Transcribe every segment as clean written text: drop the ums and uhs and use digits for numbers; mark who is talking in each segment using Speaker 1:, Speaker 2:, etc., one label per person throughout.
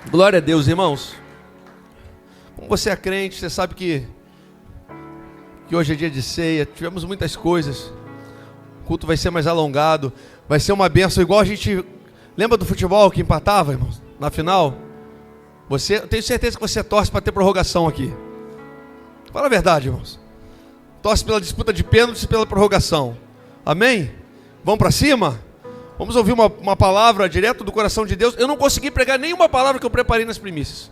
Speaker 1: Glória a Deus, irmãos. Como você é crente, você sabe que hoje é dia de ceia, tivemos muitas coisas. O culto vai ser mais alongado, vai ser uma bênção, igual a gente... Lembra do futebol que empatava, irmãos, na final? Eu tenho certeza que você torce para ter prorrogação aqui. Fala a verdade, irmãos. Torce pela disputa de pênaltis e pela prorrogação. Amém? Vamos para cima? Vamos ouvir uma palavra direto do coração de Deus. Eu não consegui pregar nenhuma palavra que eu preparei nas primícias.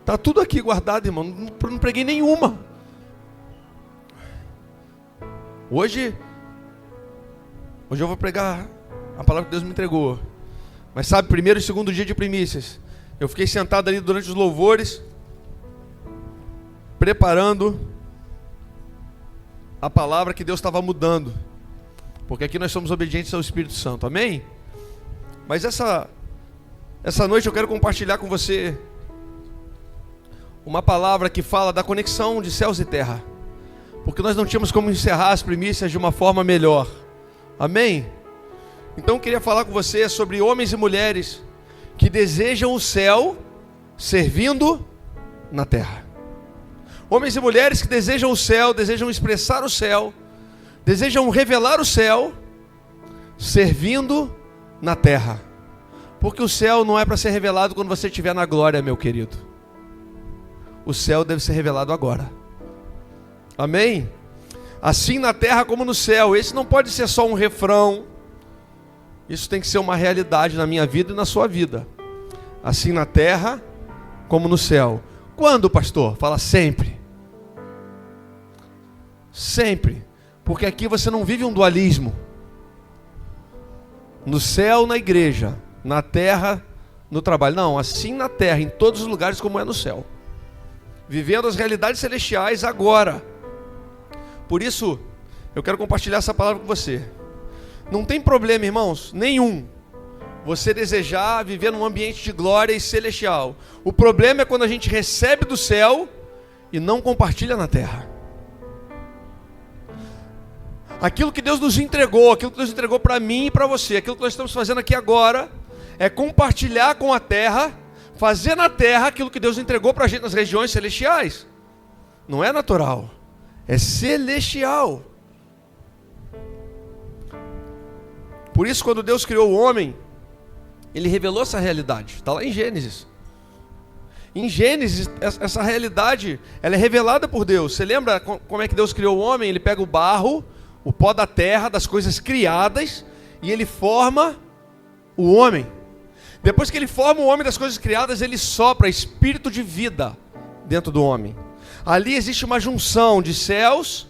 Speaker 1: Está tudo aqui guardado, irmão. Não preguei nenhuma. Hoje eu vou pregar a palavra que Deus me entregou. Mas sabe, primeiro e segundo dia de primícias, eu fiquei sentado ali durante os louvores, preparando a palavra que Deus estava mudando. Porque aqui nós somos obedientes ao Espírito Santo, amém? Mas essa noite eu quero compartilhar com você uma palavra que fala da conexão de céus e terra. Porque nós não tínhamos como encerrar as primícias de uma forma melhor. Amém? Então eu queria falar com você sobre homens e mulheres que desejam o céu servindo na terra. Homens e mulheres que desejam o céu, desejam expressar o céu, desejam revelar o céu, servindo na terra. Porque o céu não é para ser revelado quando você estiver na glória, meu querido. O céu deve ser revelado agora. Amém? Assim na terra como no céu. Esse não pode ser só um refrão. Isso tem que ser uma realidade na minha vida e na sua vida. Assim na terra como no céu. Quando, pastor? Fala sempre. Sempre. Porque aqui você não vive um dualismo. No céu, na igreja. Na terra, no trabalho. Não, assim na terra, em todos os lugares como é no céu. Vivendo as realidades celestiais agora. Por isso, eu quero compartilhar essa palavra com você. Não tem problema, irmãos, nenhum, você desejar viver num ambiente de glória e celestial. O problema é quando a gente recebe do céu e não compartilha na terra. Aquilo que Deus nos entregou, aquilo que Deus entregou para mim e para você, aquilo que nós estamos fazendo aqui agora, é compartilhar com a terra, fazer na terra aquilo que Deus entregou para a gente nas regiões celestiais. Não é natural, é celestial. Por isso, quando Deus criou o homem, Ele revelou essa realidade. Está lá em Gênesis. Em Gênesis, essa realidade, ela é revelada por Deus. Você lembra como é que Deus criou o homem? Ele pega o barro, o pó da terra, das coisas criadas, e Ele forma o homem. Depois que Ele forma o homem das coisas criadas, Ele sopra espírito de vida dentro do homem. Ali existe uma junção de céus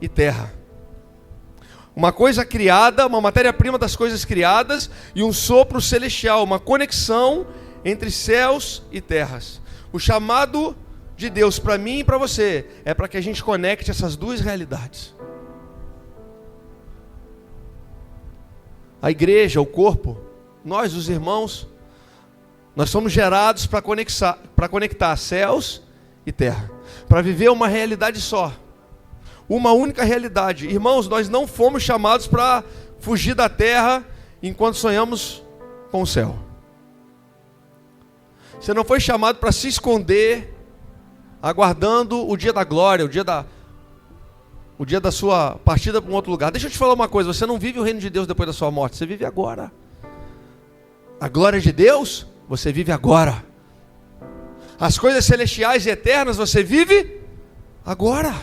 Speaker 1: e terra. Uma coisa criada, uma matéria-prima das coisas criadas e um sopro celestial, uma conexão entre céus e terras. O chamado de Deus para mim e para você é para que a gente conecte essas duas realidades. A igreja, o corpo, nós, os irmãos, nós somos gerados para conectar céus e terra, para viver uma realidade só. Uma única realidade. Irmãos, nós não fomos chamados para fugir da terra enquanto sonhamos com o céu. Você não foi chamado para se esconder aguardando o dia da glória, o dia da sua partida para um outro lugar. Deixa eu te falar uma coisa, você não vive o reino de Deus depois da sua morte, você vive agora. A glória de Deus, você vive agora. As coisas celestiais e eternas, você vive agora.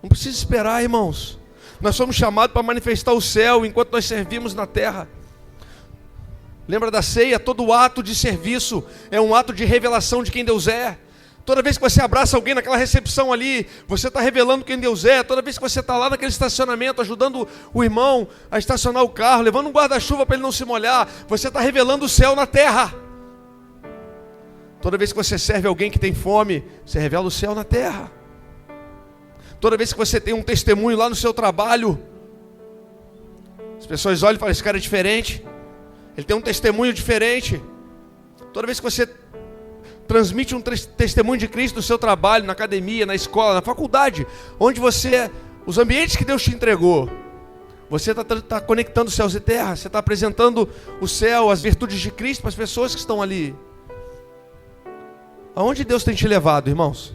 Speaker 1: Não precisa esperar, irmãos. Nós somos chamados para manifestar o céu enquanto nós servimos na terra. Lembra da ceia? Todo ato de serviço é um ato de revelação de quem Deus é. Toda vez que você abraça alguém naquela recepção ali, você está revelando quem Deus é. Toda vez que você está lá naquele estacionamento, ajudando o irmão a estacionar o carro, levando um guarda-chuva para ele não se molhar, você está revelando o céu na terra. Toda vez que você serve alguém que tem fome, você revela o céu na terra. Toda vez que você tem um testemunho lá no seu trabalho, as pessoas olham e falam, esse cara é diferente, ele tem um testemunho diferente. Toda vez que você transmite um testemunho de Cristo no seu trabalho, na academia, na escola, na faculdade, onde você, os ambientes que Deus te entregou, Você está conectando céus e terra. Você está apresentando o céu, as virtudes de Cristo para as pessoas que estão ali. Aonde Deus tem te levado, irmãos?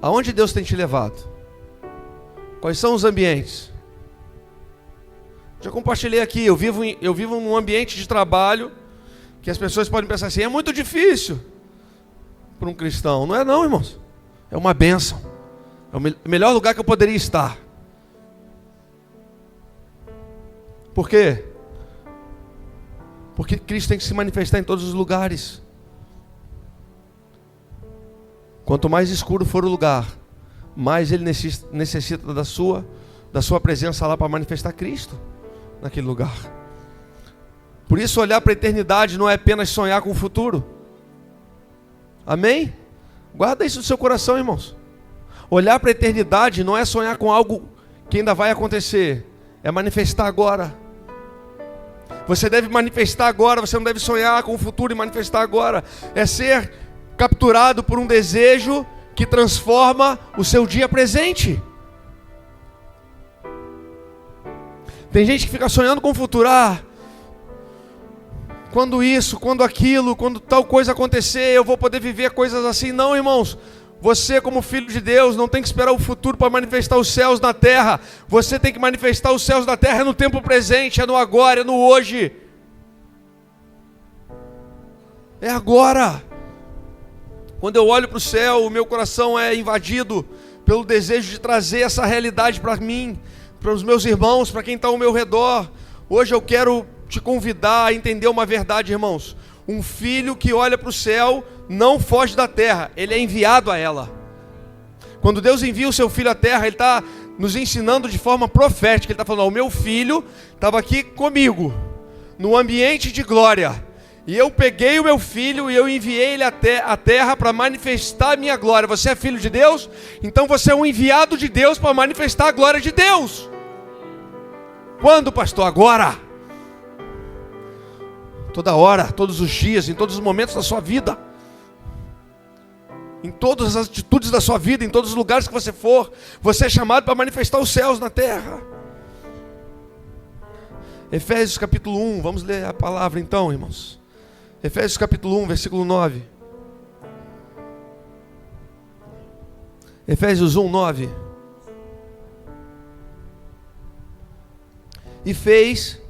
Speaker 1: Aonde Deus tem te levado? Quais são os ambientes? Já compartilhei aqui, eu vivo num ambiente de trabalho que as pessoas podem pensar assim, é muito difícil para um cristão. Não é não, irmãos. É uma bênção. É o melhor lugar que eu poderia estar. Por quê? Porque Cristo tem que se manifestar em todos os lugares. Quanto mais escuro for o lugar, mais ele necessita da sua presença lá para manifestar Cristo naquele lugar. Por isso olhar para a eternidade não é apenas sonhar com o futuro. Amém? Guarda isso no seu coração, irmãos. Olhar para a eternidade não é sonhar com algo que ainda vai acontecer, é manifestar agora. Você deve manifestar agora, você não deve sonhar com o futuro e manifestar agora. É ser capturado por um desejo que transforma o seu dia presente. Tem gente que fica sonhando com o futuro. Quando isso, quando aquilo, quando tal coisa acontecer, eu vou poder viver coisas assim. Não, irmãos. Você, como filho de Deus, não tem que esperar o futuro para manifestar os céus na terra. Você tem que manifestar os céus na terra no tempo presente, é no agora, é no hoje. É agora. Quando eu olho para o céu, o meu coração é invadido pelo desejo de trazer essa realidade para mim, para os meus irmãos, para quem está ao meu redor. Hoje eu quero te convidar a entender uma verdade, irmãos. Um filho que olha para o céu não foge da terra, ele é enviado a ela. Quando Deus envia o seu filho à terra, ele está nos ensinando de forma profética. Ele está falando, o meu filho estava aqui comigo, no ambiente de glória. E eu peguei o meu filho e eu enviei ele até a terra para manifestar a minha glória. Você é filho de Deus? Então você é um enviado de Deus para manifestar a glória de Deus. Quando, pastor? Agora. Toda hora, todos os dias, em todos os momentos da sua vida. Em todas as atitudes da sua vida, em todos os lugares que você for, você é chamado para manifestar os céus na terra. Efésios capítulo 1, vamos ler a palavra então, irmãos. Efésios capítulo 1, versículo 9. Efésios 1, 9. E fez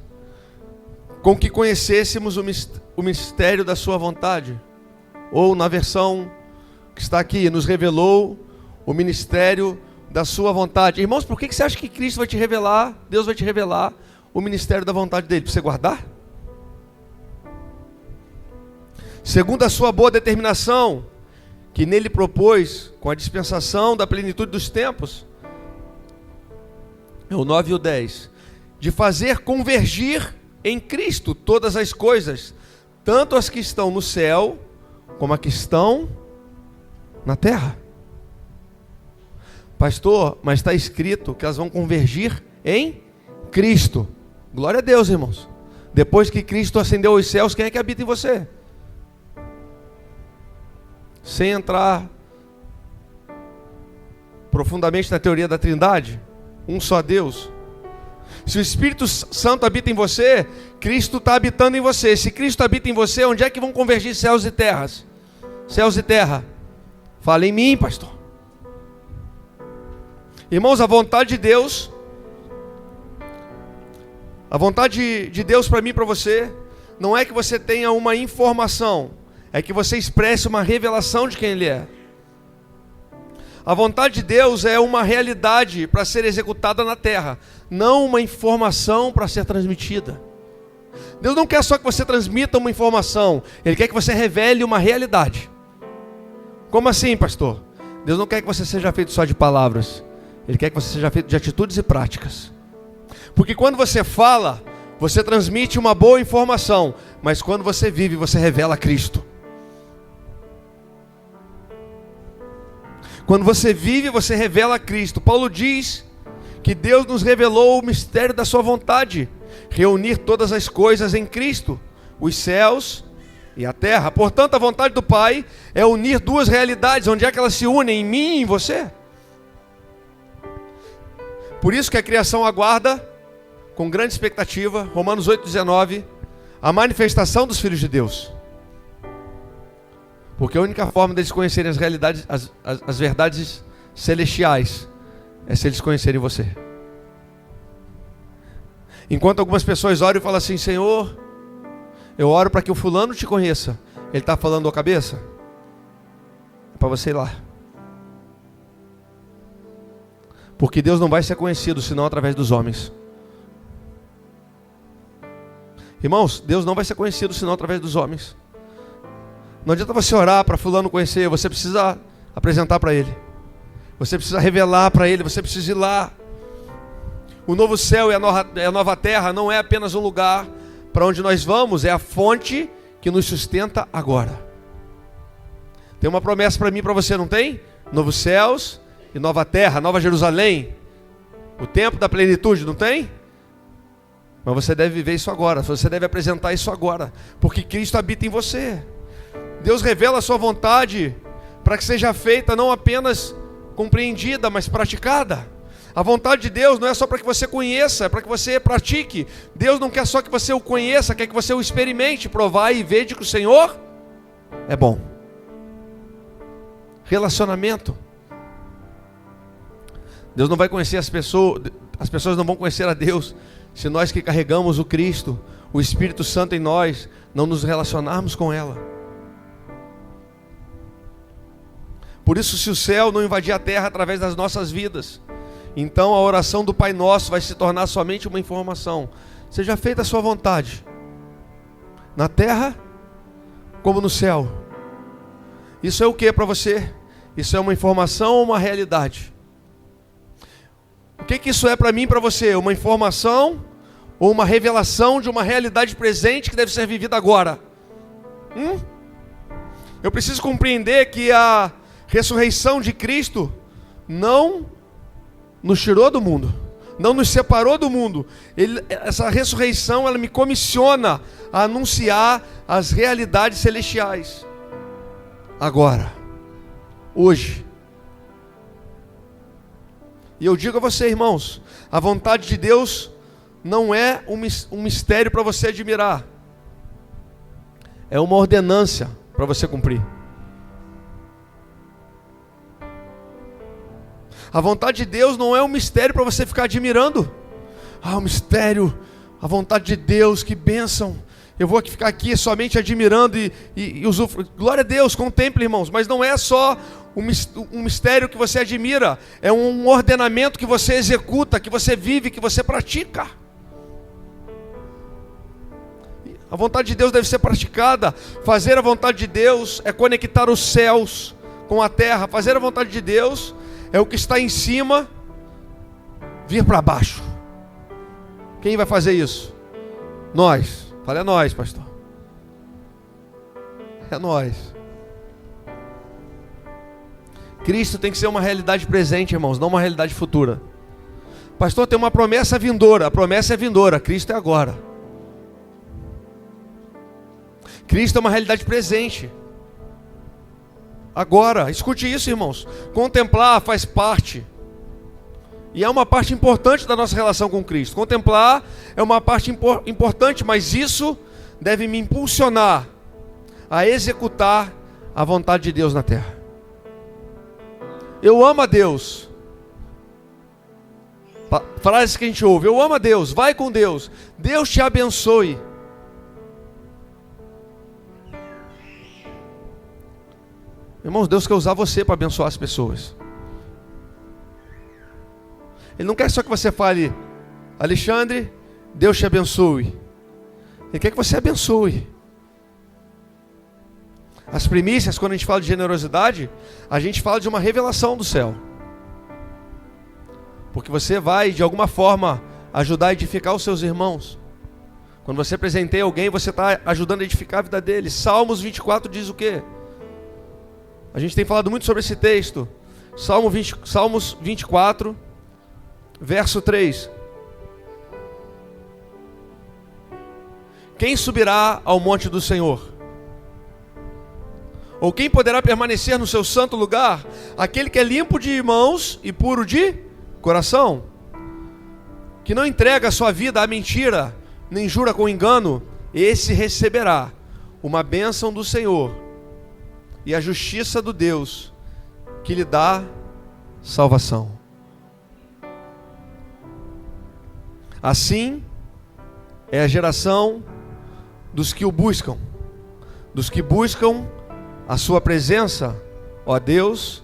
Speaker 1: com que conhecêssemos o mistério da sua vontade. Ou na versão que está aqui, nos revelou o ministério da sua vontade. Irmãos, por que você acha que Cristo vai te revelar, Deus vai te revelar o ministério da vontade dele? Para você guardar? Segundo a sua boa determinação, que nele propôs, com a dispensação da plenitude dos tempos, é o 9 e o 10, de fazer convergir em Cristo todas as coisas, tanto as que estão no céu, como as que estão na terra. Pastor, mas está escrito que elas vão convergir em Cristo. Glória a Deus, irmãos. Depois que Cristo ascendeu aos céus, quem é que habita em você? Sem entrar profundamente na teoria da Trindade, um só Deus. Se o Espírito Santo habita em você, Cristo está habitando em você. Se Cristo habita em você, onde é que vão convergir céus e terras? Céus e terra. Fala em mim, pastor. Irmãos, a vontade de Deus, a vontade de Deus para mim e para você, não é que você tenha uma informação, é que você expresse uma revelação de quem Ele é. A vontade de Deus é uma realidade para ser executada na terra, não uma informação para ser transmitida. Deus não quer só que você transmita uma informação, Ele quer que você revele uma realidade. Como assim, pastor? Deus não quer que você seja feito só de palavras, Ele quer que você seja feito de atitudes e práticas. Porque quando você fala, você transmite uma boa informação, mas quando você vive, você revela Cristo. Quando você vive, você revela Cristo. Paulo diz que Deus nos revelou o mistério da sua vontade, reunir todas as coisas em Cristo, os céus e a terra. Portanto, a vontade do Pai é unir duas realidades. Onde é que elas se unem? Em mim e em você. Por isso que a criação aguarda, com grande expectativa, Romanos 8,19, a manifestação dos filhos de Deus. Porque a única forma deles conhecerem as realidades, as verdades celestiais, é se eles conhecerem você. Enquanto algumas pessoas oram e falam assim: Senhor, eu oro para que o fulano te conheça. Ele está falando a cabeça? É para você ir lá. Porque Deus não vai ser conhecido senão através dos homens. Irmãos, Deus não vai ser conhecido senão através dos homens. Não adianta você orar para fulano conhecer, você precisa apresentar para ele. Você precisa revelar para ele, você precisa ir lá. O novo céu e a nova terra não é apenas um lugar para onde nós vamos, é a fonte que nos sustenta agora. Tem uma promessa para mim e para você, não tem? Novos céus e nova terra, nova Jerusalém. O tempo da plenitude, não tem? Mas você deve viver isso agora, você deve apresentar isso agora, porque Cristo habita em você. Deus revela a sua vontade para que seja feita, não apenas compreendida, mas praticada. A vontade de Deus não é só para que você conheça, é para que você pratique. Deus não quer só que você o conheça, quer que você o experimente, provar e veja que o Senhor é bom. Relacionamento. Deus não vai conhecer as pessoas não vão conhecer a Deus se nós que carregamos o Cristo, o Espírito Santo em nós, não nos relacionarmos com ela. Por isso, se o céu não invadir a terra através das nossas vidas, então a oração do Pai Nosso vai se tornar somente uma informação. Seja feita a sua vontade, na terra como no céu. Isso é o que para você? Isso é uma informação ou uma realidade? O que isso é para mim e para você? Uma informação ou uma revelação de uma realidade presente que deve ser vivida agora? Eu preciso compreender que a ressurreição de Cristo não nos tirou do mundo, não nos separou do mundo. Essa ressurreição, ela me comissiona a anunciar as realidades celestiais. Agora, hoje. E eu digo a você, irmãos, a vontade de Deus não é um mistério para você admirar. É uma ordenância para você cumprir. A vontade de Deus não é um mistério para você ficar admirando. O mistério, a vontade de Deus, que bênção. Eu vou ficar aqui somente admirando e usufruir. Glória a Deus, contemple, irmãos. Mas não é só um mistério que você admira. É um ordenamento que você executa, que você vive, que você pratica. A vontade de Deus deve ser praticada. Fazer a vontade de Deus é conectar os céus com a terra. Fazer a vontade de Deus é o que está em cima vir para baixo. Quem vai fazer isso? Nós. Fala, é nós, pastor. É nós. Cristo tem que ser uma realidade presente, irmãos, não uma realidade futura. Pastor, tem uma promessa vindoura. A promessa é vindoura, Cristo é agora. Cristo é uma realidade presente. Agora, escute isso, irmãos. Contemplar faz parte. E é uma parte importante da nossa relação com Cristo. Contemplar é uma parte importante, mas isso deve me impulsionar a executar a vontade de Deus na terra. Eu amo a Deus. Frases que a gente ouve. Eu amo a Deus, vai com Deus. Deus te abençoe. Irmãos, Deus quer usar você para abençoar as pessoas. Ele não quer só que você fale, Alexandre, Deus te abençoe. Ele quer que você abençoe. As primícias, quando a gente fala de generosidade, a gente fala de uma revelação do céu. Porque você vai, de alguma forma, ajudar a edificar os seus irmãos. Quando você presenteia alguém, você está ajudando a edificar a vida deles. Salmos 24 diz o quê? A gente tem falado muito sobre esse texto. Salmos 24, verso 3. Quem subirá ao monte do Senhor? Ou quem poderá permanecer no seu santo lugar? Aquele que é limpo de mãos e puro de coração. que não entrega a sua vida à mentira, nem jura com engano, esse receberá uma bênção do Senhor e a justiça do Deus que lhe dá salvação. Assim é a geração dos que o buscam, dos que buscam a sua presença, ó Deus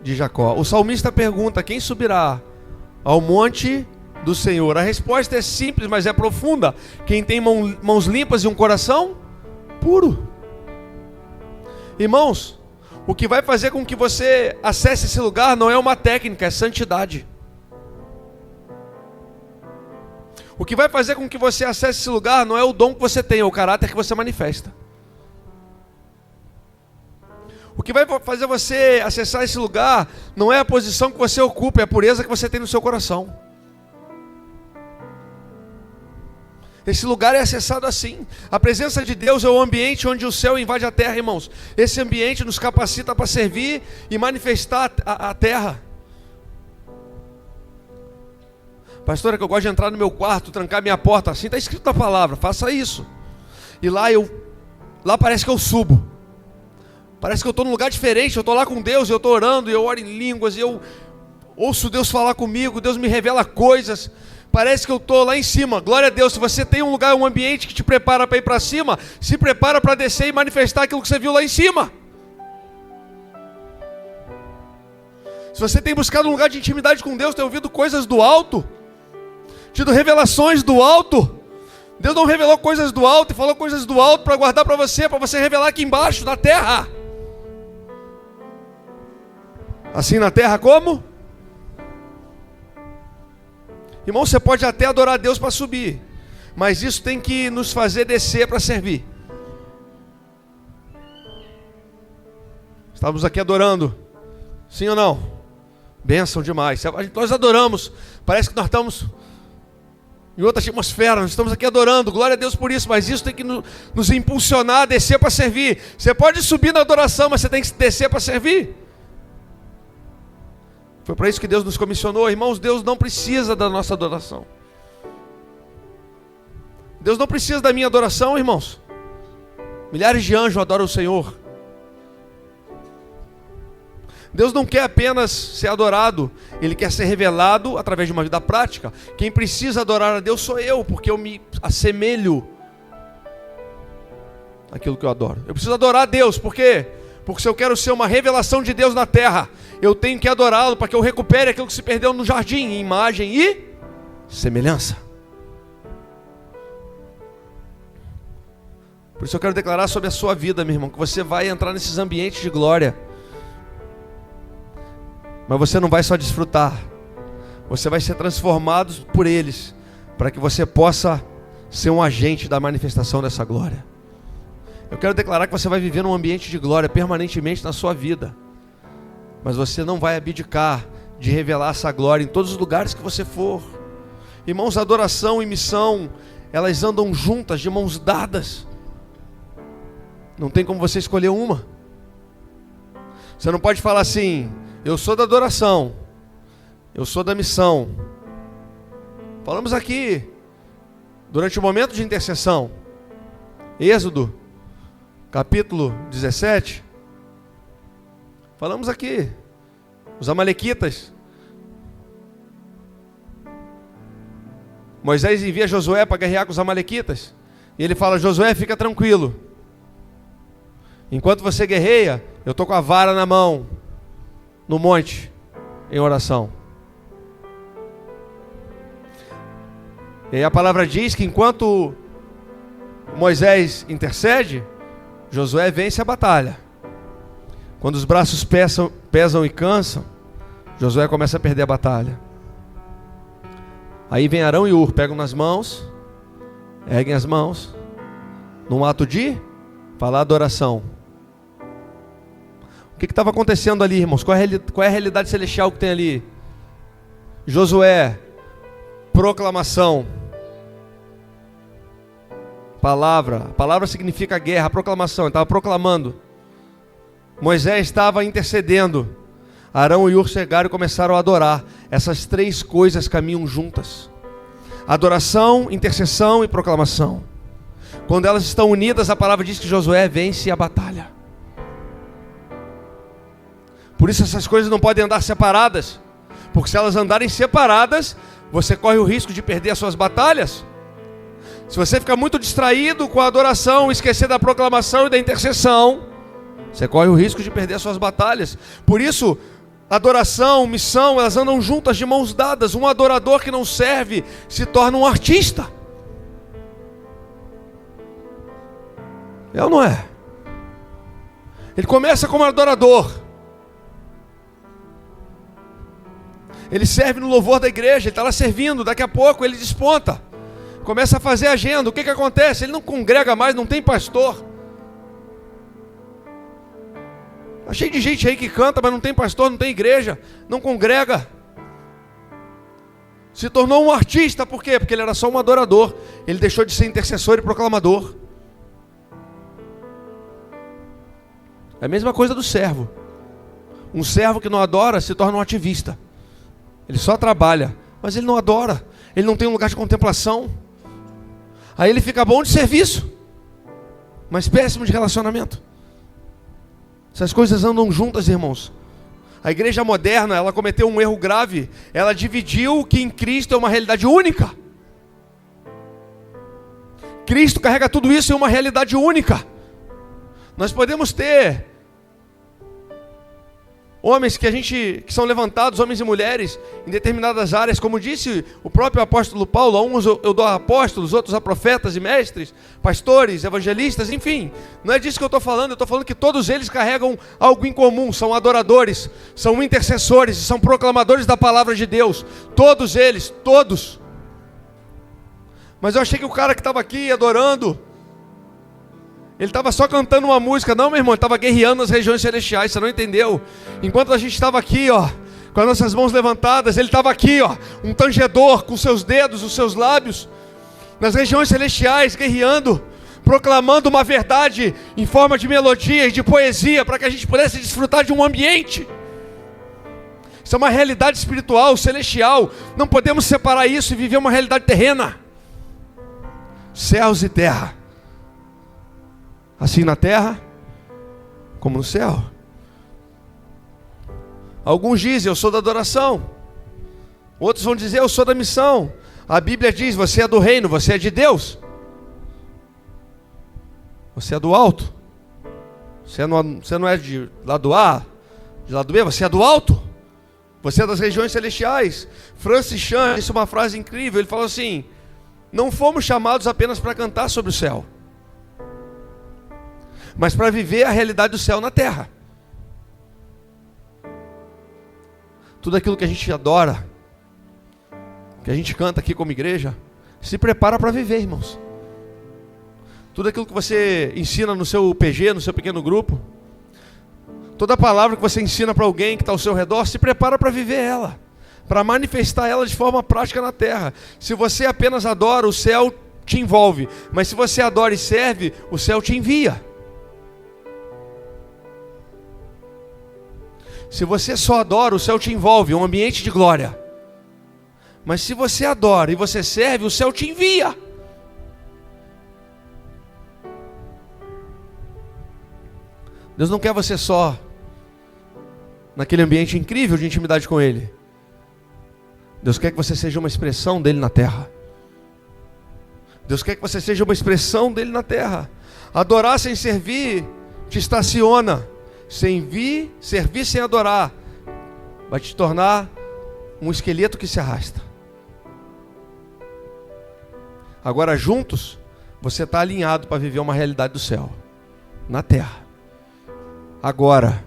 Speaker 1: de Jacó. O salmista pergunta: quem subirá ao monte do Senhor? A resposta é simples, mas é profunda: quem tem mãos limpas e um coração puro. Irmãos, o que vai fazer com que você acesse esse lugar não é uma técnica, é santidade. O que vai fazer com que você acesse esse lugar não é o dom que você tem, é o caráter que você manifesta. O que vai fazer você acessar esse lugar não é a posição que você ocupa, é a pureza que você tem no seu coração. Esse lugar é acessado assim. A presença de Deus é o ambiente onde o céu invade a terra, irmãos. Esse ambiente nos capacita para servir e manifestar a terra. Pastor, é que eu gosto de entrar no meu quarto, trancar minha porta, assim está escrito na palavra, faça isso. E lá parece que eu subo. Parece que eu estou num lugar diferente, eu estou lá com Deus, eu estou orando, eu oro em línguas, eu ouço Deus falar comigo, Deus me revela coisas. Parece que eu estou lá em cima. Glória a Deus. Se você tem um lugar, um ambiente que te prepara para ir para cima, se prepara para descer e manifestar aquilo que você viu lá em cima. Se você tem buscado um lugar de intimidade com Deus, tem ouvido coisas do alto, tido revelações do alto. Deus não revelou coisas do alto e falou coisas do alto para guardar para você revelar aqui embaixo, na terra. Assim na terra como? Irmão, você pode até adorar a Deus para subir, mas isso tem que nos fazer descer para servir. Estávamos aqui adorando, sim ou não? Bênção demais. Nós adoramos, parece que nós estamos em outra atmosfera, nós estamos aqui adorando, glória a Deus por isso, mas isso tem que nos impulsionar a descer para servir. Você pode subir na adoração, mas você tem que descer para servir. Foi para isso que Deus nos comissionou. Irmãos, Deus não precisa da nossa adoração. Deus não precisa da minha adoração, irmãos. Milhares de anjos adoram o Senhor. Deus não quer apenas ser adorado, Ele quer ser revelado através de uma vida prática. Quem precisa adorar a Deus sou eu, porque eu me assemelho àquilo que eu adoro. Eu preciso adorar a Deus, por quê? Porque se eu quero ser uma revelação de Deus na terra, eu tenho que adorá-lo para que eu recupere aquilo que se perdeu no jardim, imagem e semelhança. Por isso eu quero declarar sobre a sua vida, meu irmão, que você vai entrar nesses ambientes de glória. Mas você não vai só desfrutar, você vai ser transformado por eles, para que você possa ser um agente da manifestação dessa glória. Eu quero declarar que você vai viver num ambiente de glória permanentemente na sua vida, mas você não vai abdicar de revelar essa glória em todos os lugares que você for. Irmãos, adoração e missão, elas andam juntas, de mãos dadas. Não tem como você escolher uma. Você não pode falar assim: eu sou da adoração, eu sou da missão. Falamos aqui, durante o momento de intercessão, Êxodo, capítulo 17, falamos aqui, os amalequitas. Moisés envia Josué para guerrear com os amalequitas, e ele fala: Josué, fica tranquilo, enquanto você guerreia, eu estou com a vara na mão, no monte, em oração. E aí a palavra diz que enquanto Moisés intercede, Josué vence a batalha. Quando os braços pesam e cansam, Josué começa a perder a batalha. Aí vem Arão e Ur, pegam nas mãos, erguem as mãos, num ato de falar adoração. O que estava acontecendo ali, irmãos? Qual é a realidade celestial que tem ali? Josué, proclamação. Palavra significa guerra, proclamação, ele estava proclamando. Moisés estava intercedendo. Arão e Ur chegaram e começaram a adorar. Essas três coisas caminham juntas. Adoração, intercessão e proclamação. Quando elas estão unidas, a palavra diz que Josué vence a batalha. Por isso essas coisas não podem andar separadas, porque se elas andarem separadas, você corre o risco de perder as suas batalhas. Se você ficar muito distraído com a adoração, esquecer da proclamação e da intercessão, você corre o risco de perder as suas batalhas. Por isso, adoração, missão, elas andam juntas de mãos dadas. Um adorador que não serve se torna um artista. É ou não é? Ele começa como adorador. Ele serve no louvor da igreja, ele está lá servindo, daqui a pouco ele desponta. Começa a fazer agenda, o que acontece? Ele não congrega mais, não tem pastor. Está cheio de gente aí que canta, mas não tem pastor, não tem igreja, não congrega. Se tornou um artista, por quê? Porque ele era só um adorador. Ele deixou de ser intercessor e proclamador. É a mesma coisa do servo. Um servo que não adora se torna um ativista. Ele só trabalha, mas ele não adora. Ele não tem um lugar de contemplação. Aí ele fica bom de serviço, mas péssimo de relacionamento. Essas coisas andam juntas, irmãos. A igreja moderna, ela cometeu um erro grave. Ela dividiu que em Cristo é uma realidade única. Cristo carrega tudo isso em uma realidade única. Nós podemos ter homens que são levantados, homens e mulheres, em determinadas áreas, como disse o próprio apóstolo Paulo, a uns eu dou a apóstolos, outros a profetas e mestres, pastores, evangelistas, enfim. Não é disso que eu estou falando, eu estou falando que todos eles carregam algo em comum, são adoradores, são intercessores, são proclamadores da palavra de Deus. Todos eles, todos. Mas eu achei que o cara que estava aqui adorando, ele estava só cantando uma música. Não, meu irmão, ele estava guerreando nas regiões celestiais, você não entendeu? Enquanto a gente estava aqui, ó, com as nossas mãos levantadas, ele estava aqui, ó, um tangedor com seus dedos, os seus lábios, nas regiões celestiais, guerreando, proclamando uma verdade em forma de melodia e de poesia, para que a gente pudesse desfrutar de um ambiente. Isso é uma realidade espiritual, celestial. Não podemos separar isso e viver uma realidade terrena. Céus e terra. Assim na terra, como no céu. Alguns dizem, eu sou da adoração. Outros vão dizer, eu sou da missão. A Bíblia diz, você é do reino, você é de Deus. Você é do alto. Você não é de lado A, de lado B, você é do alto. Você é das regiões celestiais. Francis Chan disse uma frase incrível, ele falou assim, não fomos chamados apenas para cantar sobre o céu, mas para viver a realidade do céu na terra. Tudo aquilo que a gente adora, que a gente canta aqui como igreja, se prepara para viver, irmãos. Tudo aquilo que você ensina no seu PG, no seu pequeno grupo, toda palavra que você ensina para alguém que está ao seu redor, se prepara para viver ela, para manifestar ela de forma prática na terra. Se você apenas adora, o céu te envolve, mas se você adora e serve, o céu te envia. Se você só adora, o céu te envolve, é um ambiente de glória. Mas se você adora e você serve, o céu te envia. Deus não quer você só naquele ambiente incrível de intimidade com Ele. Deus quer que você seja uma expressão dEle na terra. Deus quer que você seja uma expressão dEle na terra. Adorar sem servir te estaciona. Servir sem adorar vai te tornar um esqueleto que se arrasta. Agora juntos, você está alinhado para viver uma realidade do céu, na terra. Agora,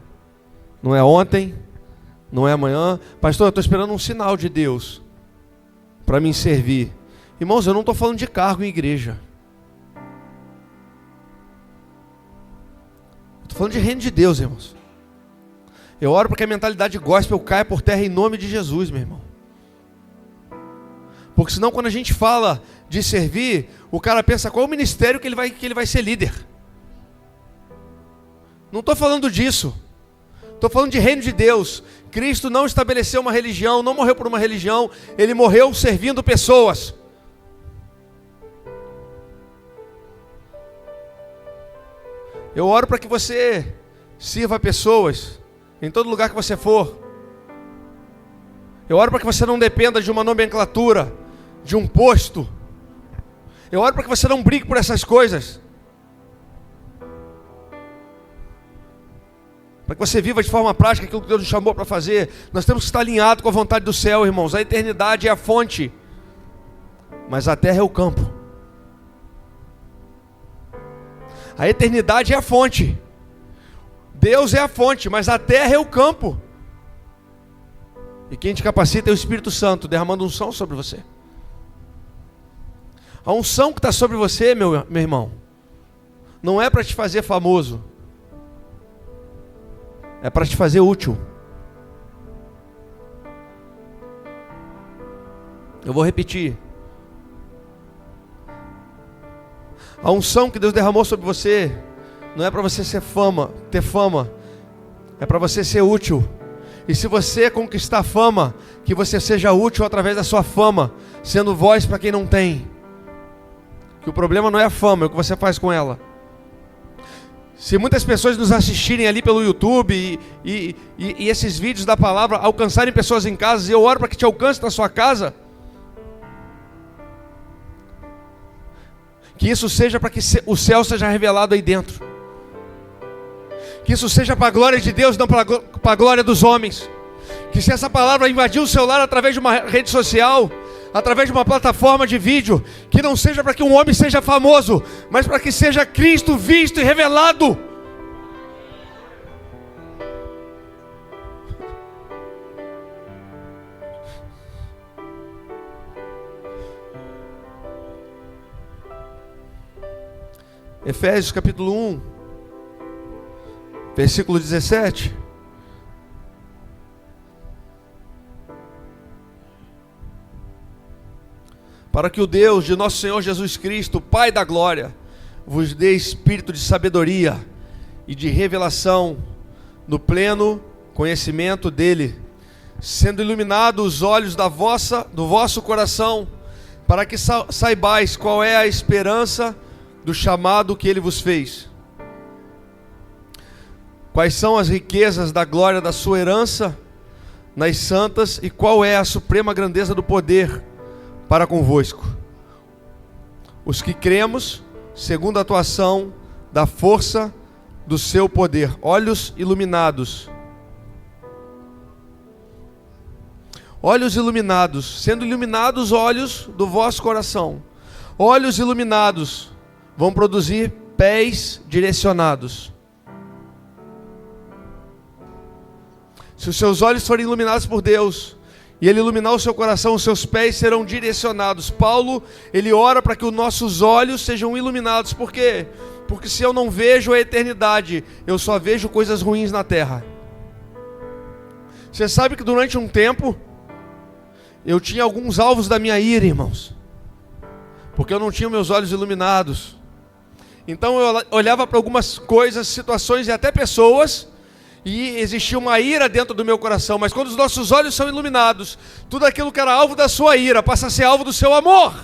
Speaker 1: não é ontem, não é amanhã. Pastor, eu estou esperando um sinal de Deus para me servir. Irmãos, eu não estou falando de cargo em igreja. Estou falando de reino de Deus, irmãos. Eu oro para que a mentalidade gospel caia por terra em nome de Jesus, meu irmão. Porque senão quando a gente fala de servir, o cara pensa qual o ministério que ele vai ser líder. Não estou falando disso. Estou falando de reino de Deus. Cristo não estabeleceu uma religião, não morreu por uma religião. Ele morreu servindo pessoas. Eu oro para que você sirva pessoas em todo lugar que você for. Eu oro para que você não dependa de uma nomenclatura, de um posto. Eu oro para que você não brigue por essas coisas. Para que você viva de forma prática aquilo que Deus nos chamou para fazer. Nós temos que estar alinhados com a vontade do céu, irmãos. A eternidade é a fonte, mas a terra é o campo. A eternidade é a fonte. Deus é a fonte, mas a terra é o campo. E quem te capacita é o Espírito Santo, derramando unção sobre você. A unção que está sobre você, meu irmão, não é para te fazer famoso, é para te fazer útil. Eu vou repetir. A unção que Deus derramou sobre você não é para você ter fama, é para você ser útil. E se você conquistar fama, que você seja útil através da sua fama, sendo voz para quem não tem. Que o problema não é a fama, é o que você faz com ela. Se muitas pessoas nos assistirem ali pelo YouTube e esses vídeos da palavra alcançarem pessoas em casa, e eu oro para que te alcance na sua casa, que isso seja para que o céu seja revelado aí dentro. Que isso seja para a glória de Deus, não para a glória dos homens. Que se essa palavra invadir o seu lar através de uma rede social, através de uma plataforma de vídeo, que não seja para que um homem seja famoso, mas para que seja Cristo visto e revelado. Efésios capítulo 1, versículo 17. Para que o Deus de nosso Senhor Jesus Cristo, Pai da glória, vos dê espírito de sabedoria e de revelação no pleno conhecimento dele, sendo iluminados os olhos do vosso coração, para que saibais qual é a esperança do chamado que ele vos fez. Quais são as riquezas da glória da sua herança nas santas, e qual é a suprema grandeza do poder para convosco, os que cremos, segundo a atuação da força do seu poder. Olhos iluminados. Olhos iluminados, sendo iluminados os olhos do vosso coração. Olhos iluminados vão produzir pés direcionados. Se os seus olhos forem iluminados por Deus, e Ele iluminar o seu coração, os seus pés serão direcionados. Paulo, ele ora para que os nossos olhos sejam iluminados. Por quê? Porque se eu não vejo a eternidade, eu só vejo coisas ruins na terra. Você sabe que durante um tempo, eu tinha alguns alvos da minha ira, irmãos, porque eu não tinha meus olhos iluminados. Então eu olhava para algumas coisas, situações e até pessoas, e existia uma ira dentro do meu coração. Mas quando os nossos olhos são iluminados, tudo aquilo que era alvo da sua ira passa a ser alvo do seu amor.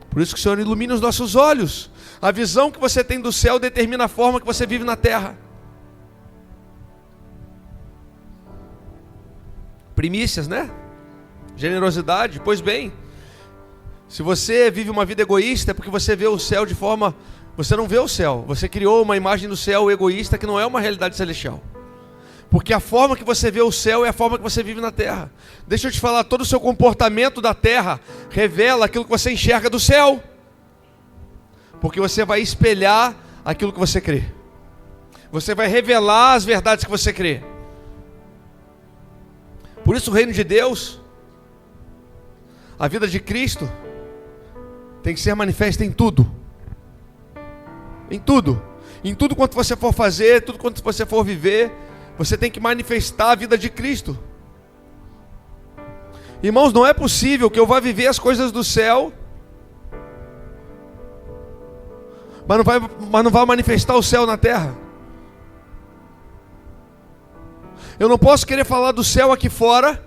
Speaker 1: Por isso que o Senhor ilumina os nossos olhos. A visão que você tem do céu determina a forma que você vive na terra. Primícias, né? Generosidade. Pois bem, se você vive uma vida egoísta, é porque você vê o céu de forma... Você não vê o céu. Você criou uma imagem do céu egoísta que não é uma realidade celestial. Porque a forma que você vê o céu é a forma que você vive na terra. Deixa eu te falar, todo o seu comportamento da terra revela aquilo que você enxerga do céu. Porque você vai espelhar aquilo que você crê. Você vai revelar as verdades que você crê. Por isso o reino de Deus, a vida de Cristo, tem que ser manifesta em tudo. Em tudo. Em tudo quanto você for fazer, tudo quanto você for viver, você tem que manifestar a vida de Cristo. Irmãos, não é possível que eu vá viver as coisas do céu, mas não vai manifestar o céu na terra. Eu não posso querer falar do céu aqui fora,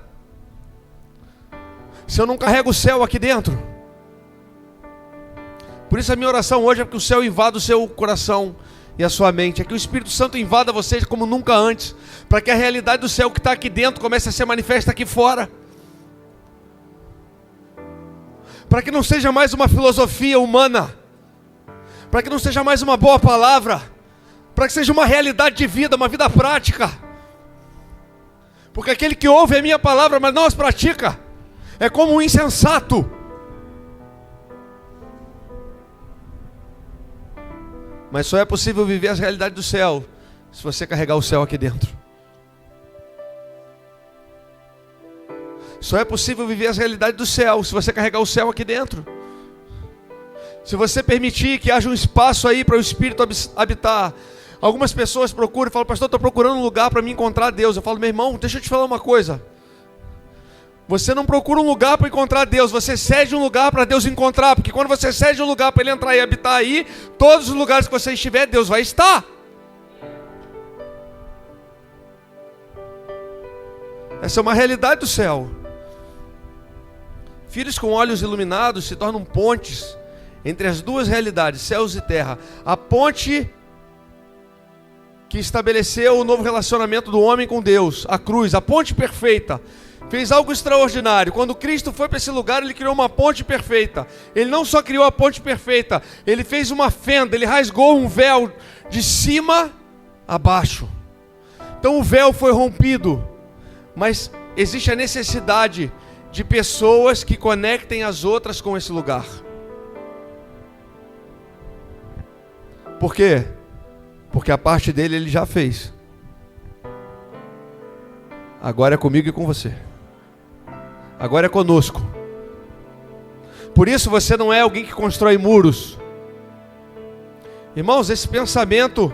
Speaker 1: se eu não carrego o céu aqui dentro. Por isso a minha oração hoje é que o céu invada o seu coração e a sua mente, é que o Espírito Santo invada vocês como nunca antes, para que a realidade do céu que está aqui dentro comece a ser manifesta aqui fora, para que não seja mais uma filosofia humana, para que não seja mais uma boa palavra, para que seja uma realidade de vida, uma vida prática. Porque aquele que ouve a minha palavra, mas não as pratica, é como um insensato. Mas só é possível viver as realidades do céu se você carregar o céu aqui dentro. Só é possível viver as realidades do céu se você carregar o céu aqui dentro. Se você permitir que haja um espaço aí para o Espírito habitar. Algumas pessoas procuram e falam: pastor, estou procurando um lugar para me encontrar Deus. Eu falo: meu irmão, deixa eu te falar uma coisa. Você não procura um lugar para encontrar Deus, você cede um lugar para Deus encontrar. Porque quando você cede um lugar para Ele entrar e habitar aí, todos os lugares que você estiver, Deus vai estar. Essa é uma realidade do céu. Filhos com olhos iluminados se tornam pontes entre as duas realidades, céus e terra. A ponte que estabeleceu o novo relacionamento do homem com Deus, a cruz, a ponte perfeita, fez algo extraordinário. Quando Cristo foi para esse lugar, Ele criou uma ponte perfeita. Ele não só criou a ponte perfeita, Ele fez uma fenda, Ele rasgou um véu de cima a baixo. Então o véu foi rompido, mas existe a necessidade de pessoas que conectem as outras com esse lugar. Por quê? Porque a parte dele Ele já fez. Agora é comigo e com você. Agora é conosco. Por isso você não é alguém que constrói muros. Irmãos, esse pensamento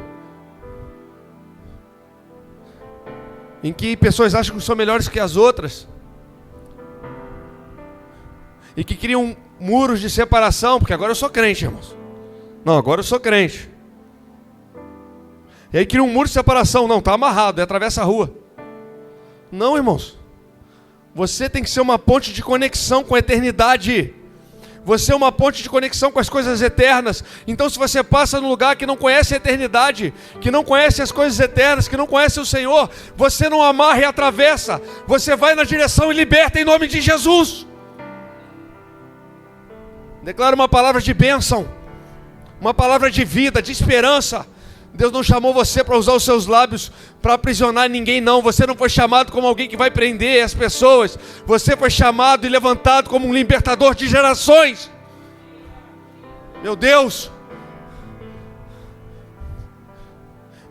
Speaker 1: em que pessoas acham que são melhores que as outras e que criam muros de separação, porque agora eu sou crente, irmãos. Não, agora eu sou crente. E aí cria um muro de separação. Não, está amarrado, atravessa a rua. Não, irmãos. Você tem que ser uma ponte de conexão com a eternidade. Você é uma ponte de conexão com as coisas eternas. Então se você passa num lugar que não conhece a eternidade, que não conhece as coisas eternas, que não conhece o Senhor, você não amarra e atravessa. Você vai na direção e liberta em nome de Jesus. Declara uma palavra de bênção, uma palavra de vida, de esperança. Deus não chamou você para usar os seus lábios para aprisionar ninguém, não. Você não foi chamado como alguém que vai prender as pessoas. Você foi chamado e levantado como um libertador de gerações. Meu Deus!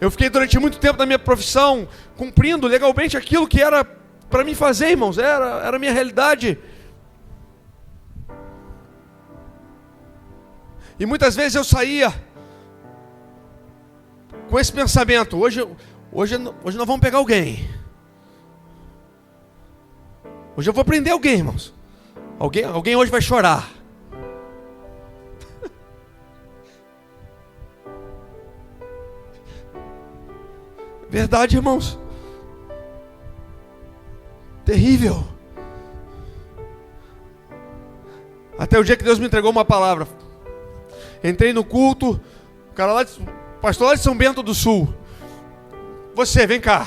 Speaker 1: Eu fiquei durante muito tempo na minha profissão cumprindo legalmente aquilo que era para mim fazer, irmãos. Era a minha realidade. E muitas vezes eu saía com esse pensamento: hoje nós vamos pegar alguém. Hoje eu vou prender alguém, irmãos. Alguém hoje vai chorar. Verdade, irmãos. Terrível. Até o dia que Deus me entregou uma palavra. Entrei no culto, o cara lá, pastor lá de São Bento do Sul. Você, vem cá.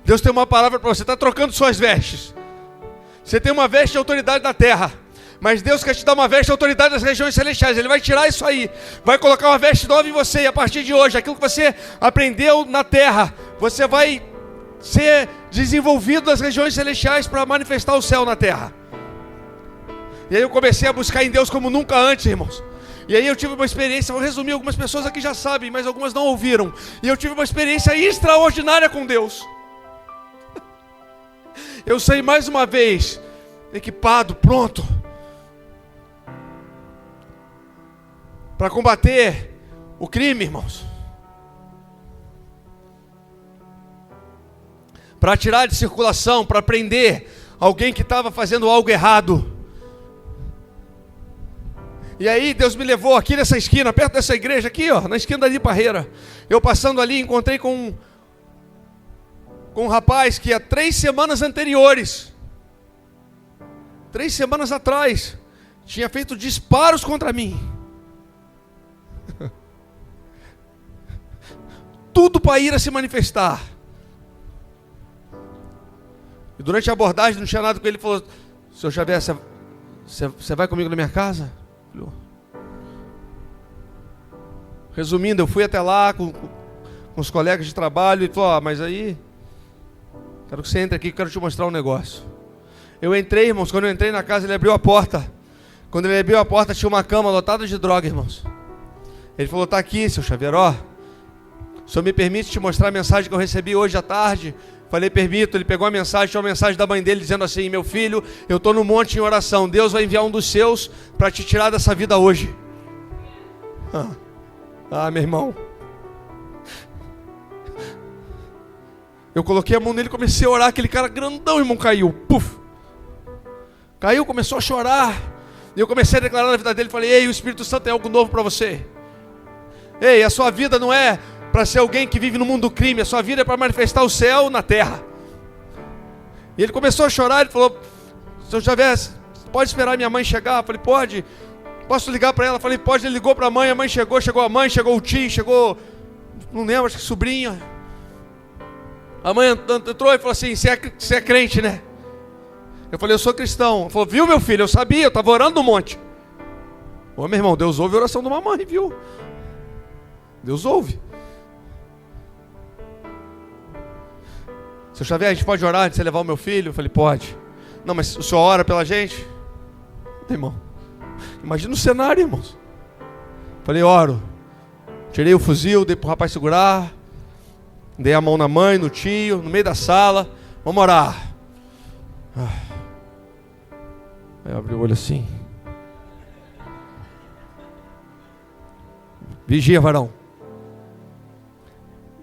Speaker 1: Deus tem uma palavra para você. Está trocando suas vestes. Você tem uma veste de autoridade na terra, mas Deus quer te dar uma veste de autoridade das regiões celestiais. Ele vai tirar isso aí, vai colocar uma veste nova em você. E a partir de hoje, aquilo que você aprendeu na terra, você vai ser desenvolvido das regiões celestiais para manifestar o céu na terra. E aí eu comecei a buscar em Deus como nunca antes, irmãos. E aí eu tive uma experiência, vou resumir, algumas pessoas aqui já sabem, mas algumas não ouviram. E eu tive uma experiência extraordinária com Deus. Eu saí mais uma vez, equipado, pronto, para combater o crime, irmãos. Para tirar de circulação, para prender alguém que estava fazendo algo errado. E aí Deus me levou aqui nessa esquina, perto dessa igreja aqui, ó, na esquina de Parreira. Eu passando ali, encontrei com um rapaz que há 3 semanas anteriores, 3 semanas atrás, tinha feito disparos contra mim. Tudo para ir a se manifestar. E durante a abordagem, não tinha nada com ele, ele falou: Senhor Xavier, você vai comigo na minha casa? Falei, resumindo, eu fui até lá com os colegas de trabalho e falou: mas aí, quero que você entre aqui, quero te mostrar um negócio. Eu entrei, irmãos, quando eu entrei na casa, ele abriu a porta. Quando ele abriu a porta, tinha uma cama lotada de droga, irmãos. Ele falou: tá aqui, seu Xavier, ó. O senhor me permite te mostrar a mensagem que eu recebi hoje à tarde? Falei: permito. Ele pegou a mensagem, tinha uma mensagem da mãe dele dizendo assim: meu filho, eu estou no monte em oração, Deus vai enviar um dos seus para te tirar dessa vida hoje. Meu irmão, eu coloquei a mão nele e comecei a orar. Aquele cara grandão, irmão, caiu. Puf. Caiu, começou a chorar. E eu comecei a declarar na vida dele. Falei: ei, o Espírito Santo tem algo novo para você. Ei, a sua vida não é para ser alguém que vive no mundo do crime. A sua vida é para manifestar o céu na terra. E ele começou a chorar. Ele falou: Senhor Xavier, pode esperar minha mãe chegar? Eu falei: pode. Posso ligar para ela? Eu falei: pode. Ele ligou para a mãe chegou. Chegou a mãe, chegou o tio, chegou, não lembro, acho que sobrinha. A mãe entrou e falou assim: você é crente, né? Eu falei: eu sou cristão. Ele falou: viu, meu filho, eu sabia, eu estava orando no monte. Ô, meu irmão, Deus ouve a oração de uma mãe, viu? Deus ouve. Seu Xavier, a gente pode orar antes de você levar o meu filho? Eu falei: pode. Não, mas o senhor ora pela gente? Irmão, imagina o cenário, irmãos. Falei: oro. Tirei o fuzil, dei para o rapaz segurar. Dei a mão na mãe, no tio, no meio da sala. Vamos orar. Aí eu abri o olho assim. Vigia, varão.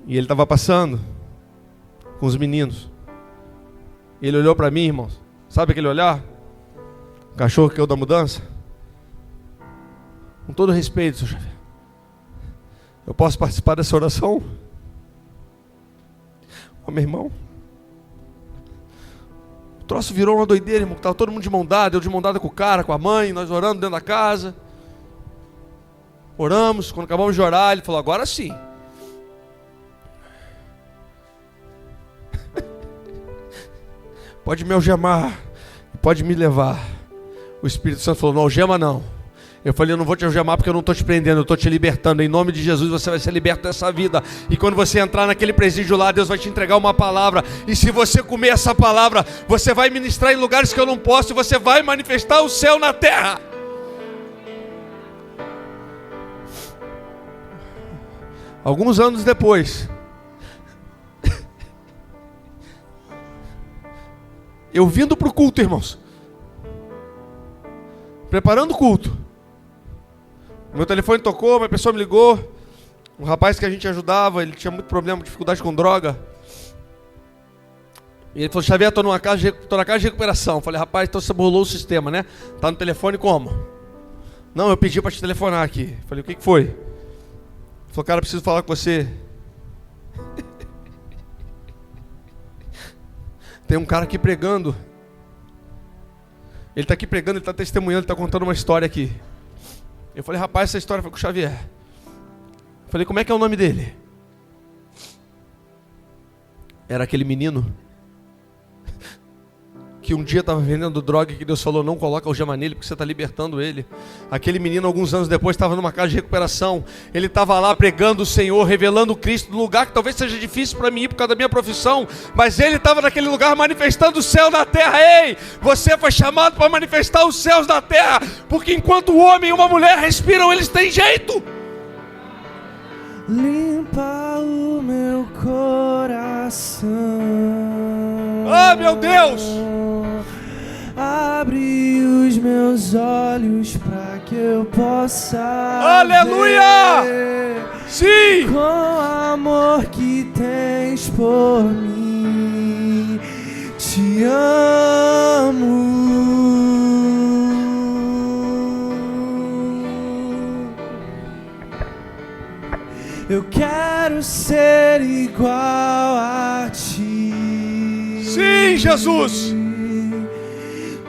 Speaker 1: E ele estava passando com os meninos. Ele olhou para mim, irmãos. Sabe aquele olhar? O cachorro que eu da mudança. Com todo respeito, senhor Xavier, eu posso participar dessa oração? Ô, meu irmão, o troço virou uma doideira, irmão. Estava todo mundo de mão dada. Eu de mão dada com o cara, com a mãe. Nós orando dentro da casa. Oramos. Quando acabamos de orar, ele falou: agora sim. Pode me algemar, pode me levar. O Espírito Santo falou: não algema não. Eu falei: eu não vou te algemar porque eu não estou te prendendo, eu estou te libertando. Em nome de Jesus você vai ser liberto dessa vida. E quando você entrar naquele presídio lá, Deus vai te entregar uma palavra. E se você comer essa palavra, você vai ministrar em lugares que eu não posso. E você vai manifestar o céu na terra. Alguns anos depois, eu vindo para o culto, irmãos, preparando o culto, meu telefone tocou, uma pessoa me ligou. Um rapaz que a gente ajudava, ele tinha muito problema, dificuldade com droga. E ele falou: Xavier, estou na casa de recuperação. Eu falei: rapaz, então você burlou o sistema, né? Tá no telefone como? Não, eu pedi para te telefonar aqui. Eu falei: o que foi? Ele falou: cara, preciso falar com você. Tem um cara aqui pregando. Ele está aqui pregando, ele está testemunhando, ele está contando uma história aqui. Eu falei: rapaz, essa história foi com o Xavier. Eu falei: como é que é o nome dele? Era aquele menino que um dia estava vendendo droga e que Deus falou: não coloca algema nele porque você está libertando ele. Aquele menino, alguns anos depois, estava numa casa de recuperação. Ele estava lá pregando o Senhor, revelando o Cristo, num lugar que talvez seja difícil para mim ir por causa da minha profissão, mas ele estava naquele lugar manifestando o céu na terra. Ei, você foi chamado para manifestar os céus na terra, porque enquanto o homem e uma mulher respiram, eles têm jeito.
Speaker 2: Limpa o meu coração.
Speaker 1: Ah, meu Deus!
Speaker 2: Abre os meus olhos para que eu possa
Speaker 1: aleluia!
Speaker 2: Ver
Speaker 1: sim!
Speaker 2: com o amor que tens por mim. Te amo. Eu quero ser igual a ti.
Speaker 1: Sim, Jesus!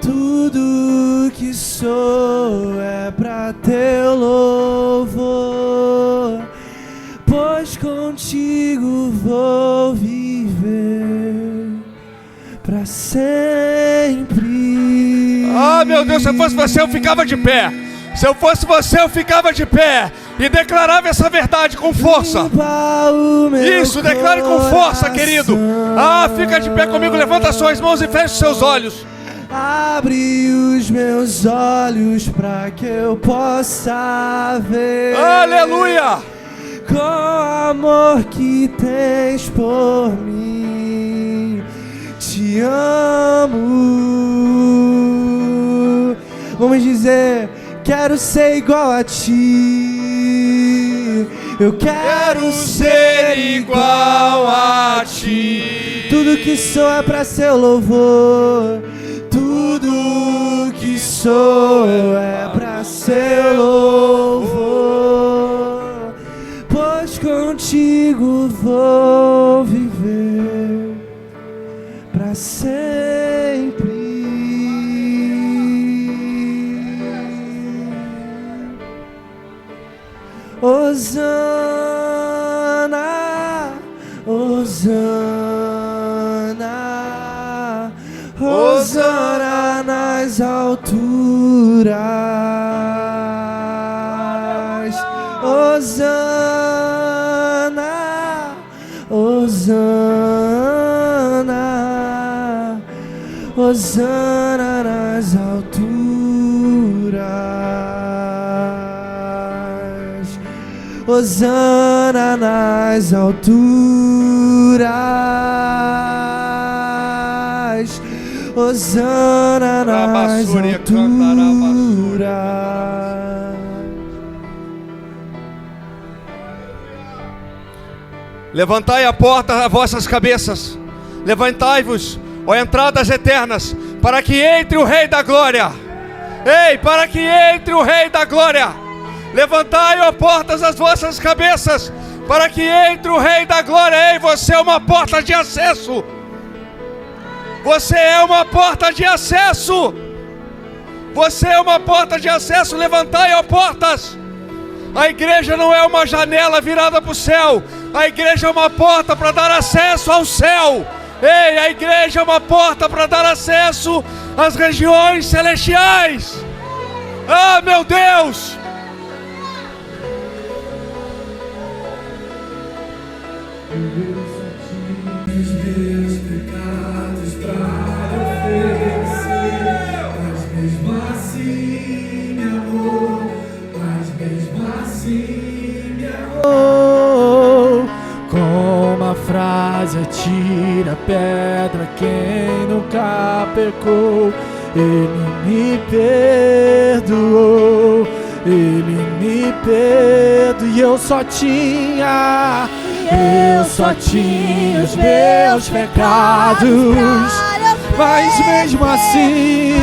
Speaker 2: Tudo que que sou é pra teu louvor, pois contigo vou viver pra sempre.
Speaker 1: Ah, meu Deus, se eu fosse você, eu ficava de pé. Se eu fosse você, eu ficava de pé e declarava essa verdade com força. Isso, declare com força, querido. Ah, fica de pé comigo, levanta suas mãos e feche seus olhos.
Speaker 2: Abre os meus olhos pra que eu possa ver.
Speaker 1: Aleluia!
Speaker 2: Com o amor que tens por mim, te amo. Vamos dizer, quero ser igual a ti. Eu quero ser igual a ti. Tudo que sou é pra seu louvor. Tudo que sou é pra seu louvor, pois contigo vou viver pra sempre. Hosana, Hosana, Hosana nas alturas. Hosana, Hosana, Hosana nas alturas. Hosana nas alturas. Hosana nas alturas.
Speaker 1: Levantai a porta a vossas cabeças, levantai-vos, ó entradas eternas, para que entre o Rei da Glória. Ei, para que entre o Rei da Glória. Levantai, ó portas, as vossas cabeças, para que entre o Rei da Glória. Ei, você é uma porta de acesso. Você é uma porta de acesso. Você é uma porta de acesso. Levantai, ó portas. A igreja não é uma janela virada para o céu. A igreja é uma porta para dar acesso ao céu. Ei, a igreja é uma porta para dar acesso às regiões celestiais. Ah, meu Deus!
Speaker 2: Meus pecados para oferecer, mas mesmo assim, meu amor, mas mesmo assim, meu amor. Com uma frase atira pedra quem nunca pecou. Ele me perdoou, ele me perdoou. E eu só tinha os meus pecados, mas mesmo assim,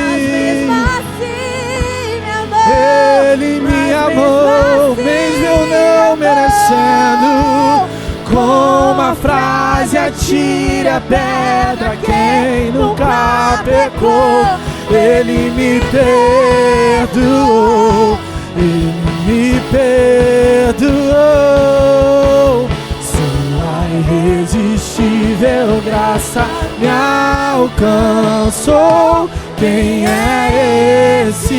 Speaker 2: ele me amou, mesmo eu não merecendo. Com uma frase atire a pedra quem nunca pecou. Ele me perdoou, ele me perdoou. Sua irresistível graça me alcançou. Quem é esse?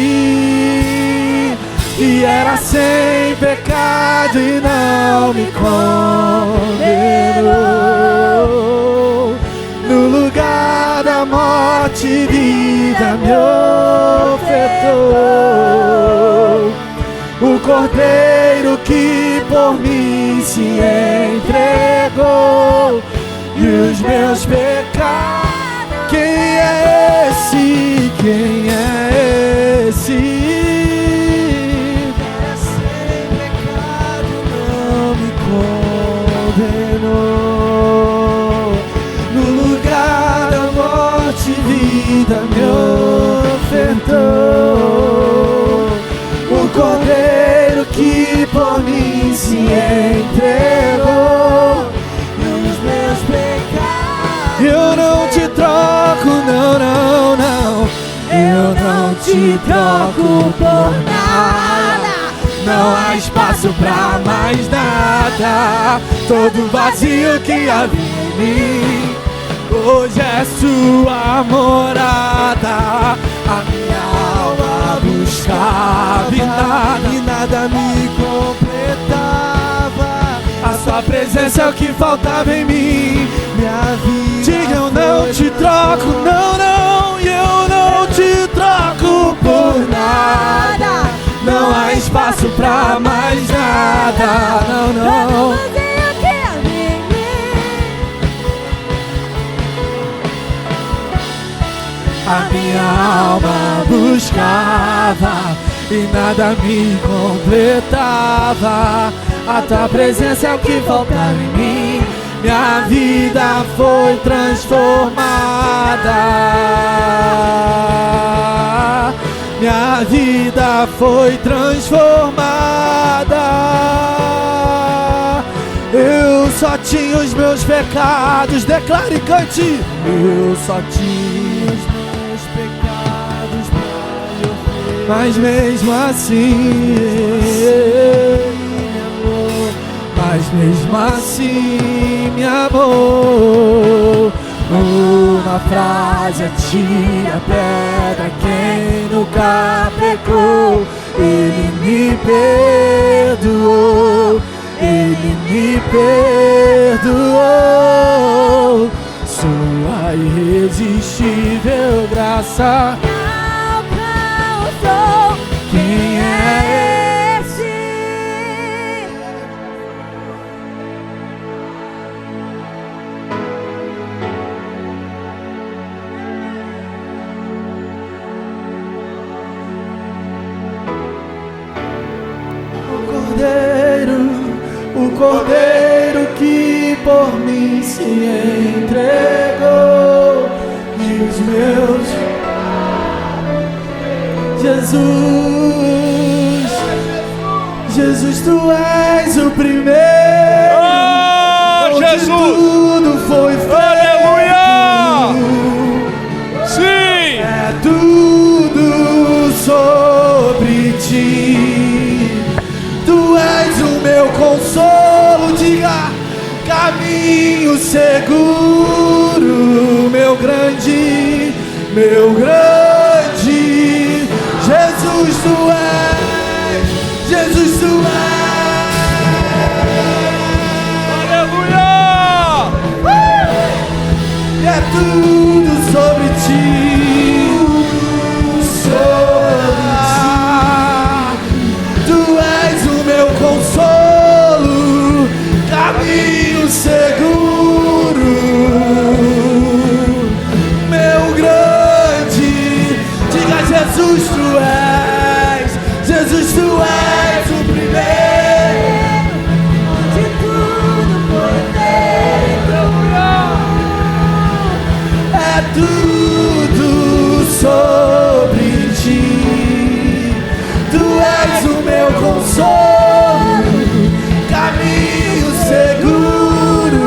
Speaker 2: E era sem pecado e não me condenou. No lugar da morte, vida me ofertou. O Cordeiro que por mim se entregou. E os meus pecados, quem é esse? Quem é esse? Era sem pecado, não me condenou. No lugar da morte, vida me ofertou. O Cordeiro que por mim se entregou. E os meus pecados, eu não te troco, não, não, não. Eu não te te troco por nada. Não há espaço pra mais nada. Todo vazio que havia em mim hoje é sua morada. A minha alma buscava e nada me completava. A sua presença é o que faltava em mim. Minha vida. Diga eu não te troco, não, não. E eu não te troco por nada. Não há espaço pra mais nada. Não, não. A minha alma buscava e nada me completava. A tua presença é o que faltava em mim. Minha vida foi transformada. Minha vida foi transformada. Eu só tinha os meus pecados. Declare e cante. Eu só tinha os meus pecados pra eu ver. Mas mesmo assim, mas mesmo assim me amou. Uma frase atira a pedra quem nunca pecou. Ele me perdoou. Ele me perdoou. Sua irresistível graça me alcançou. Quem é esse? O Cordeiro que por mim se entregou, e os meus Jesus, tu és o primeiro.
Speaker 1: Oh, Jesus!
Speaker 2: Tudo foi feito.
Speaker 1: Aleluia! Sim!
Speaker 2: É tudo sobre ti. Tu és o meu consolo, diga, caminho seguro, meu grande, Jesus tu és, Jesus tu és.
Speaker 1: Aleluia!
Speaker 2: E é tudo sobre ti. Consolo, caminho seguro, meu grande, diga Jesus tu és, Jesus tu és o primeiro, onde tudo foi feito, é tudo sobre ti, tu és o meu consolo. Caminho seguro,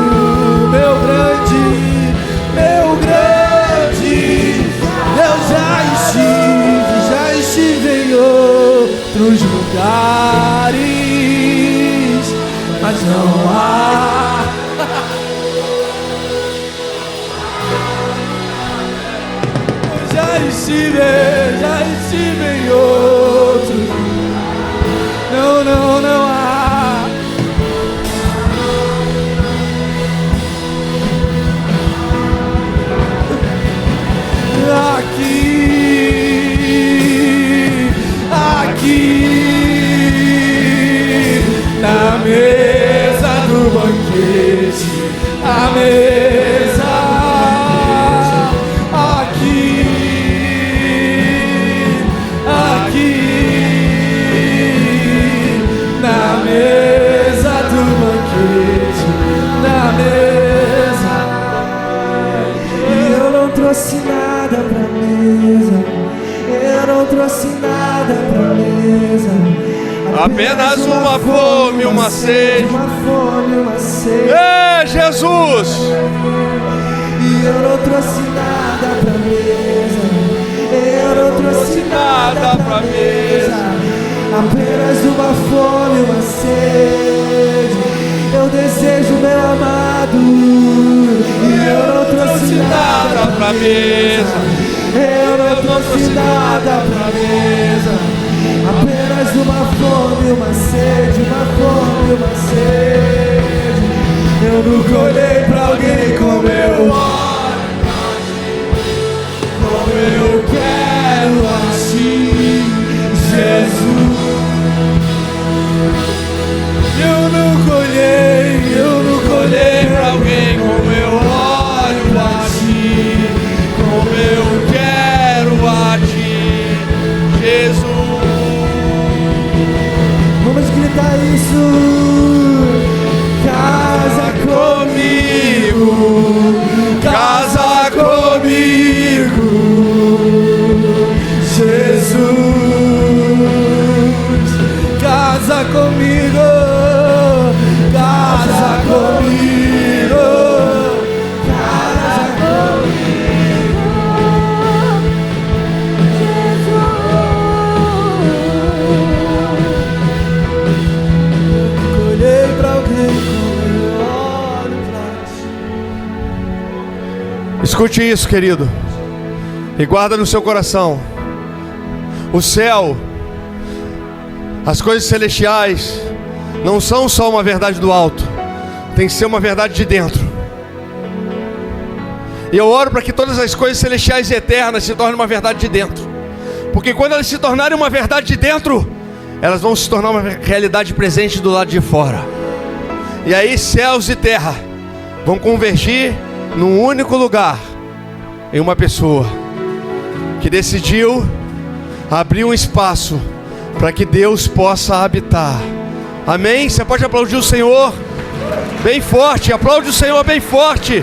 Speaker 2: meu grande, eu já estive em outros lugares, mas não há. Eu já estive em outros, não há. Aqui na mesa do banquete, a mesa aqui na mesa do banquete, na mesa. E eu não trouxe nada pra mesa. Eu não trouxe nada pra mesa.
Speaker 1: Apenas uma fome, uma sede. É, Jesus!
Speaker 2: E eu não trouxe nada pra mesa. Eu não trouxe nada.
Speaker 1: pra mesa.
Speaker 2: Apenas uma fome, uma sede. Eu desejo meu amado, e eu não trouxe nada
Speaker 1: pra mesa.
Speaker 2: Eu não trouxe nada pra mesa. Apenas uma fome, uma sede, uma fome, uma sede. Eu nunca olhei pra alguém como eu olho pra ti, como eu quero a ti, Jesus. Eu nunca olhei pra alguém como eu olho pra ti, como eu quero a ti, Jesus. Vamos gritar isso. Casa comigo, casa comigo, Jesus. Casa comigo, casa comigo, casa comigo, Jesus. Olhei pra alguém como eu olho pra ti.
Speaker 1: Escute isso, querido, e guarda no seu coração. O céu, as coisas celestiais, não são só uma verdade do alto, tem que ser uma verdade de dentro. E eu oro para que todas as coisas celestiais e eternas se tornem uma verdade de dentro, porque quando elas se tornarem uma verdade de dentro, elas vão se tornar uma realidade presente do lado de fora. E aí céus e terra vão convergir num único lugar, em uma pessoa que decidiu abrir um espaço para que Deus possa habitar. Amém? Você pode aplaudir o Senhor bem forte. Aplaude o Senhor bem forte.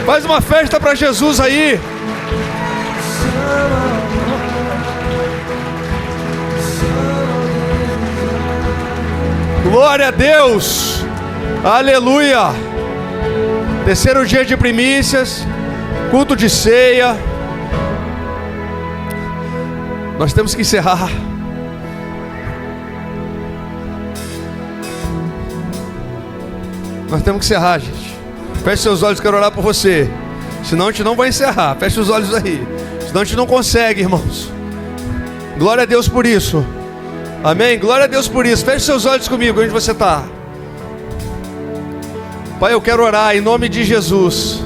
Speaker 1: Faz uma festa para Jesus aí. Glória a Deus. Aleluia. Terceiro dia de primícias, culto de ceia. Nós temos que encerrar. Nós temos que encerrar, gente. Feche seus olhos, quero orar por você. Senão a gente não vai encerrar. Feche os olhos aí. Senão a gente não consegue, irmãos. Glória a Deus por isso. Amém? Glória a Deus por isso. Feche seus olhos comigo, onde você está. Pai, eu quero orar em nome de Jesus,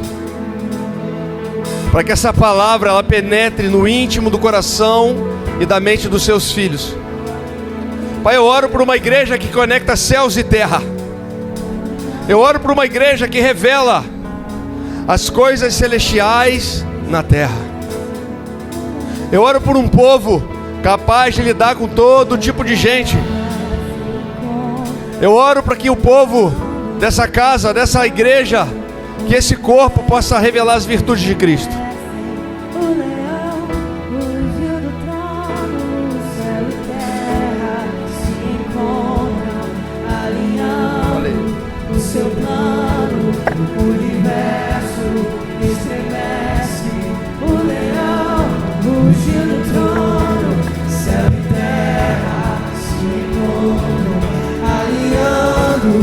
Speaker 1: para que essa palavra ela penetre no íntimo do coração e da mente dos seus filhos. Pai, eu oro por uma igreja que conecta céus e terra. Eu oro por uma igreja que revela as coisas celestiais na terra. Eu oro por um povo capaz de lidar com todo tipo de gente. Eu oro para que o povo dessa casa, dessa igreja, que esse corpo possa revelar as virtudes de Cristo.
Speaker 2: Seu plano, o universo estremece, o leão ruge no trono, céu e terra se encontram, alinhando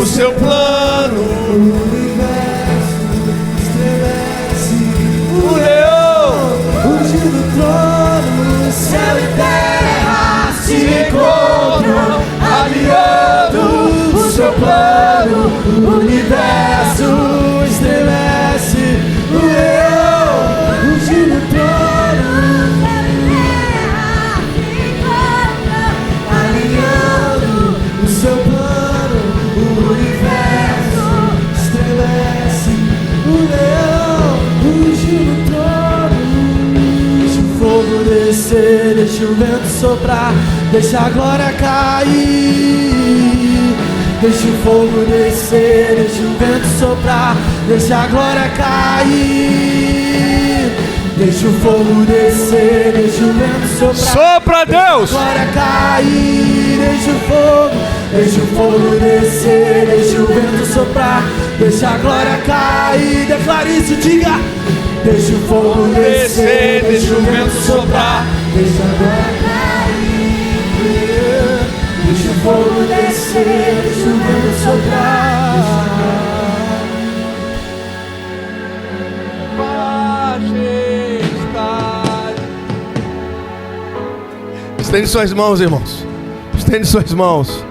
Speaker 2: o seu plano, o universo estremece, o leão ruge no trono, céu e terra se encontram, alinhando o seu plano, o universo estremece, o leão ruge no trono, alinhando o seu plano, o universo estremece, o leão ruge no trono. Deixa o fogo descer, deixa o vento soprar, deixa a glória cair. Deixa o fogo descer, deixa o vento soprar, deixa a glória cair. Deixa o fogo descer, deixa o vento soprar.
Speaker 1: Sopra, Deus!
Speaker 2: Deixa a glória cair, deixa o fogo descer, deixa o vento soprar, deixa a glória cair. Declare isso, diga. Deixa o fogo descer, deixa o vento soprar, deixa a glória cair. descer, deixa o vento soprar. Majestade.
Speaker 1: Estende suas mãos, irmãos. Estende suas mãos.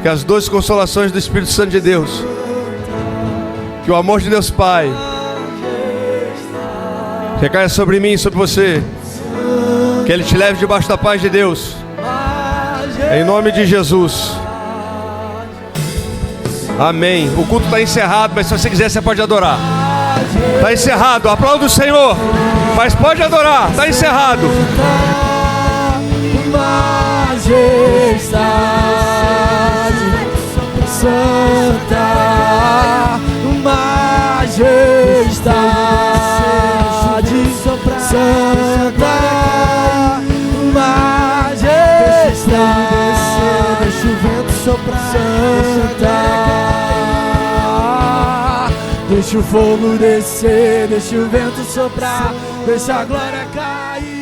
Speaker 1: Que as doces consolações do Espírito Santo de Deus, que o amor de Deus Pai recaia sobre mim e sobre você. Que Ele te leve debaixo da paz de Deus. Em nome de Jesus. Amém. O culto está encerrado, mas se você quiser, você pode adorar. Está encerrado. Aplauda o Senhor. Mas pode adorar. Está encerrado.
Speaker 2: Majestade, Santa, majestade, Santa, majestade, deixa o vento soprar, Santa, deixa o fogo descer, deixa o vento soprar, deixa a glória cair.